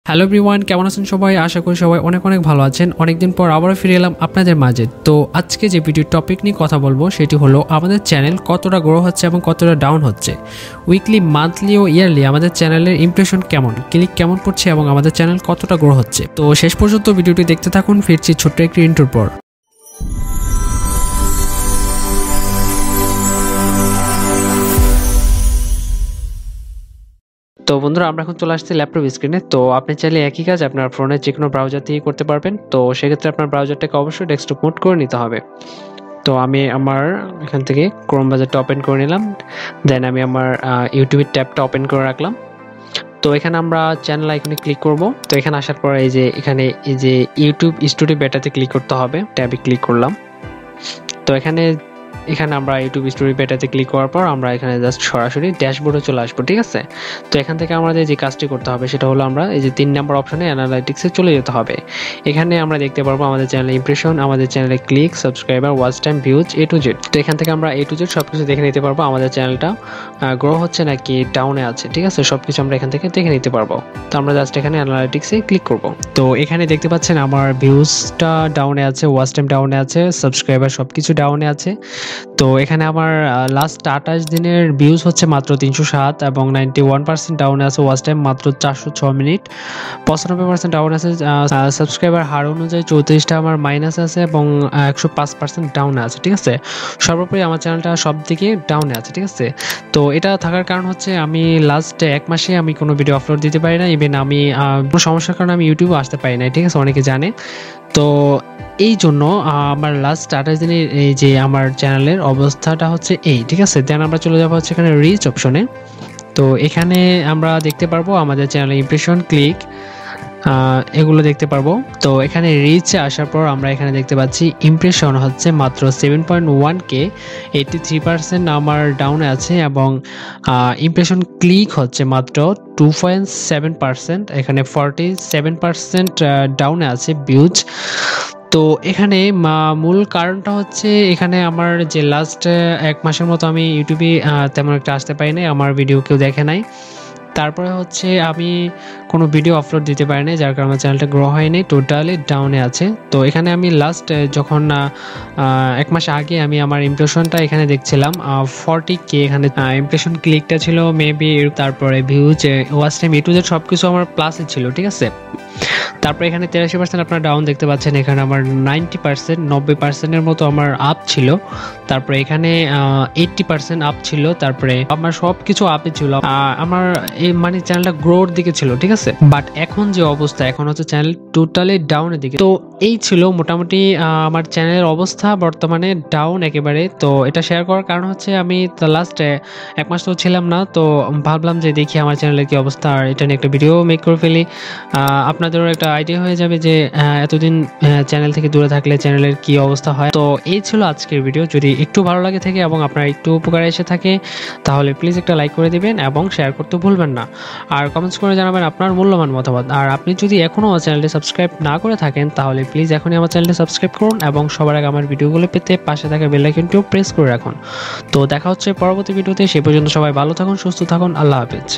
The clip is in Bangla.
হ্যালো এভরিওয়ান, কেমন আছেন সবাই? আশা করি সবাই অনেক অনেক ভালো আছেন। অনেকদিন পর আবারও ফিরে এলাম আপনাদের মাঝে। তো আজকে যে ভিডিও টপিক নিয়ে কথা বলবো সেটি হলো আমাদের চ্যানেল কতটা গ্রো হচ্ছে এবং কতটা ডাউন হচ্ছে। উইকলি, মান্থলি ও ইয়ারলি আমাদের চ্যানেলের ইমপ্রেশন কেমন, ক্লিক কেমন পড়ছে এবং আমাদের চ্যানেল কতটা গ্রো হচ্ছে। তো শেষ পর্যন্ত ভিডিওটি দেখতে থাকুন। ফিরছি ছোট্ট একটি ইন্ট্রোর পর। তো বন্ধুরা, আমরা এখন চলে আসছি ল্যাপটপ স্ক্রিনে। তো আপনি চাইলে একই কাজ আপনার ফোনের যে কোনো ব্রাউজার থেকে করতে পারবেন। তো সেক্ষেত্রে আপনার ব্রাউজারটাকে অবশ্যই ডেস্কটপ মোড করে নিতে হবে। তো আমি আমার এখান থেকে ক্রোম ব্রাউজারটা ওপেন করে নিলাম, দেন আমি আমার ইউটিউবের ট্যাবটা ওপেন করে রাখলাম। তো এখানে আমরা চ্যানেল আইকনে ক্লিক করব। তো এখানে আসার পর এই যে ইউটিউব স্টুডিও বেটাতে ক্লিক করতে হবে, ট্যাবে ক্লিক করলাম। তো এখানে আমরা ইউটিউব স্টোরি বেটাতে ক্লিক করার পর আমরা এখানে জাস্ট সরাসরি ড্যাশবোর্ডে চলে আসবো, ঠিক আছে। তো এখান থেকে আমাদের যে কাজটি করতে হবে সেটা হলো আমরা এই যে 3 নম্বর অপশনে অ্যানালাইটিক্সে চলে যেতে হবে। এখানে আমরা দেখতে পারবো আমাদের চ্যানেলের ইমপ্রেশন, আমাদের চ্যানেলে click, subscriber, watch time, views, A to Z। তো এখান থেকে আমরা A to Z সবকিছু দেখে নিতে পারবো, আমাদের চ্যানেলটা গ্রো হচ্ছে নাকি ডাউনে আছে, ঠিক আছে। সবকিছু আমরা এখান থেকে দেখে নিতে পারবো। তো আমরা জাস্ট এখানে অ্যানালাইটিক্সে ক্লিক করব। তো এখানে দেখতে পাচ্ছেন আমার ভিউজটা ডাউনে আছে, ওয়াচ টাইম ডাউনে আছে, সাবস্ক্রাইবার সবকিছু ডাউনে আছে। তো এখানে আমার লাস্ট 28 দিনের ভিউজ হচ্ছে মাত্র 307 এবং 91% ডাউন আছে, ওয়াচ টাইম মাত্র 406 মিনিট, 95% ডাউন আছে, সাবস্ক্রাইবার হার অনুযায়ী 34টা আমার মাইনাস আছে এবং 105% ডাউন আছে, ঠিক আছে। সর্বোপরি আমার চ্যানেলটা সব দিকে ডাউনে আছে, ঠিক আছে। তো এটা থাকার কারণ হচ্ছে আমি লাস্ট 1 মাসে আমি কোনো ভিডিও আপলোড দিতে পারি না, ইভেন আমি কোনো সমস্যার কারণে আমি ইউটিউবে আসতে পারি না, ঠিক আছে, অনেকে জানে। তো এই জন্য আমার লাস্ট 28 দিনের এই যে আমার চ্যানেলের অবস্থাটা হচ্ছে এই, ঠিক আছে। দেন আমরা চলে যাবো হচ্ছে এখানে রিচ অপশনে। তো এখানে আমরা দেখতে পারবো আমাদের চ্যানেলের ইমপ্রেশন, ক্লিক, এগুলো দেখতে পারবো। তো এখানে রিচে আসার পর আমরা এখানে দেখতে পাচ্ছি ইমপ্রেশন হচ্ছে মাত্র 7.1K, 83% আমার ডাউনে আছে এবং ইমপ্রেশন ক্লিক হচ্ছে মাত্র 2.7%, এখানে 47% ডাউনে আছে ভিউজ। তো এখানে মূল কারণটা হচ্ছে এখানে আমার যে লাস্ট 1 মাসের মতো আমি ইউটিউবে তেমন একটা আসতে পারি নাই, আমার ভিডিও কেউ দেখে নাই। তারপরে হচ্ছে আমি কোনো ভিডিও আপলোড দিতে পারি না, যার কারণে আমার চ্যানেলটা গ্রো হয়নি, টোটালি ডাউনে আছে। তো এখানে আমি লাস্ট যখন 1 মাস আগে আমি আমার ইমপ্রেশনটা এখানে দেখছিলাম 40K, এখানে ইমপ্রেশন ক্লিকটা ছিল মেবি, তারপরে views, watch time, A to Z সবকিছু আমার প্লাসে ছিল, ঠিক আছে। তারপরে এখানে 83% আপনার ডাউন দেখতে পাচ্ছেন, এখানে আমার 90%-90%-এর মতো আমার আপ ছিল। তারপরে এখানে 80% আপ ছিল, তারপরে আমার সবকিছু আপে ছিল, আমার এই মানে চ্যানেলটা গ্রোর দিকে ছিল, ঠিক আছে। বাট এখন যে অবস্থা, এখন হচ্ছে চ্যানেল টোটালি ডাউনের দিকে। তো এই ছিল মোটামুটি আমার চ্যানেলের অবস্থা, বর্তমানে ডাউন একেবারে। তো এটা শেয়ার করার কারণ হচ্ছে আমি লাস্ট 1 মাস তো ছিলাম না, তো ভাবলাম যে দেখি আমার চ্যানেলের কি অবস্থা, আর এটা নিয়ে একটা ভিডিও মেক করে ফেলি। আপনাদেরও একটা আইডিয়া হয়ে যাবে যে এতদিন চ্যানেল থেকে দূরে থাকলে চ্যানেলের কি অবস্থা হয়। তো এই ছিল আজকের ভিডিও। যদি একটু ভালো লাগে থাকে এবং আপনার একটু উপকারে এসে থাকে তাহলে প্লিজ একটা লাইক করে দিবেন এবং শেয়ার করতে ভুলবেন না, আর কমেন্টস করে জানাবেন আপনার মূল্যবান মতামত। আর আপনি যদি এখনও আমার চ্যানেলটি সাবস্ক্রাইব না করে থাকেন তাহলে প্লিজ এখনই আমার চ্যানেলটি সাবস্ক্রাইব করুন এবং সবার আগে আমার ভিডিওগুলো পেতে পাশে থাকা বেল আইকনটিও প্রেস করে রাখুন। তো দেখা হচ্ছে পরবর্তী ভিডিওতে, সে পর্যন্ত সবাই ভালো থাকুন, সুস্থ থাকুন, আল্লাহ হাফেজ।